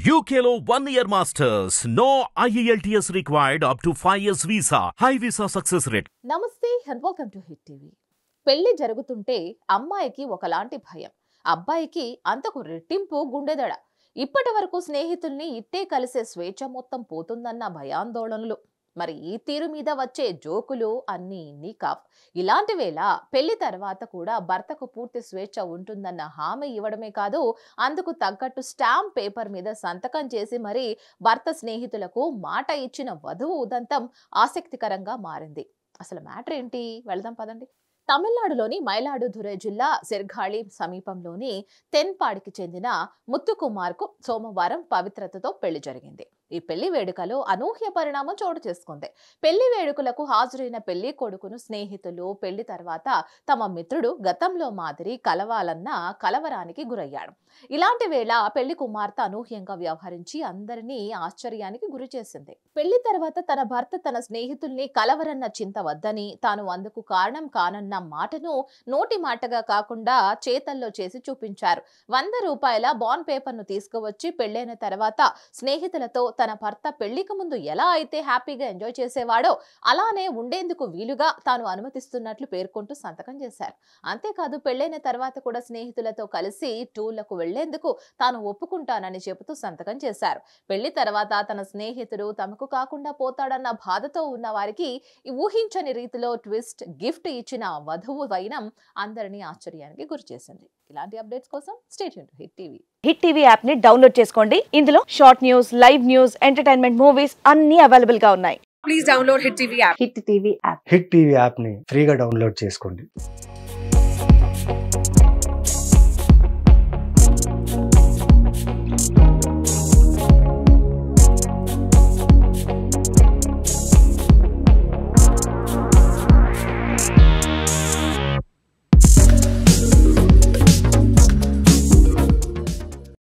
UKLO 1 year masters. No IELTS required up to 5 years visa. High visa success rate. నమస్తే and welcome to hit TV. పెళ్లి జరుగుతుంటే అమ్మాయికి ఒకలాంటి భయం, అబ్బాయికి అంతకు రెట్టింపు గుండెదడ. ఇప్పటి వరకు స్నేహితుల్ని ఇట్టే కలిసే స్వేచ్ఛ మొత్తం పోతుందన్న భయాందోళనలు. మరి ఈ తీరు మీద వచ్చే జోకులు అన్నీ ఇన్ని కావు. ఇలాంటి వేళ పెళ్లి తర్వాత కూడా భర్తకు పూర్తి స్వేచ్ఛ ఉంటుందన్న హామీ ఇవ్వడమే కాదు, అందుకు తగ్గట్టు స్టాంప్ పేపర్ మీద సంతకం చేసి మరి భర్త స్నేహితులకు మాట ఇచ్చిన వధువు ఉదంతం ఆసక్తికరంగా మారింది. అసలు మ్యాటర్ ఏంటి, వెళ్దాం పదండి. తమిళనాడులోని మైలాడుదురై జిల్లా సిర్గాళి సమీపంలోని తెన్పాడికి చెందిన ముత్తుకుమార్కు సోమవారం పవిత్రతతో పెళ్లి జరిగింది. ఈ పెళ్లి వేడుకలో అనూహ్య పరిణామం చోటు చేసుకుంది. పెళ్లి వేడుకలకు హాజరైన పెళ్లి కొడుకును స్నేహితులు పెళ్లి తర్వాత తమ మిత్రుడు గతంలో మాదిరి కలవాలన్న కలవరానికి గురయ్యాడు. ఇలాంటి వేళ పెళ్లి కుమార్తె అనూహ్యంగా వ్యవహరించి అందరినీ ఆశ్చర్యానికి గురి చేసింది. పెళ్లి తర్వాత తన భర్త తన స్నేహితుల్ని కలవరన్న చింత వద్దని, తాను అందుకు కారణం కానన్న మాటను నోటి మాటగా కాకుండా చేతల్లో చేసి చూపించారు. 100 రూపాయల బాండ్ పేపర్ ను తీసుకువచ్చి పెళ్లైన తర్వాత స్నేహితులతో తన భర్త పెళ్లికి ముందు ఎలా అయితే హ్యాపీగా ఎంజాయ్ చేసేవాడో అలానే ఉండేందుకు వీలుగా తాను అనుమతిస్తున్నట్లు పేర్కొంటూ సంతకం చేశారు. అంతేకాదు పెళ్లైన తర్వాత కూడా స్నేహితులతో కలిసి టూర్లకు వెళ్లేందుకు తాను ఒప్పుకుంటానని చెబుతూ సంతకం చేశారు. పెళ్లి తర్వాత తన స్నేహితుడు తమకు కాకుండా పోతాడన్న బాధతో ఉన్న వారికి ఊహించని రీతిలో ట్విస్ట్ గిఫ్ట్ ఇచ్చిన వధువు వైనం అందరినీ ఆశ్చర్యానికి గురిచేసింది. ఇలాంటి అప్డేట్స్ కోసం stay tuned to hit TV. Hit TV app ని డౌన్లోడ్ చేసుకోండి. ఇందులో short news, live news, entertainment movies అన్ని అవైలబుల్ గా ఉన్నాయి. Please download Hit TV app. Hit TV app. Hit TV app ని ఫ్రీగా డౌన్లోడ్ చేసుకోండి.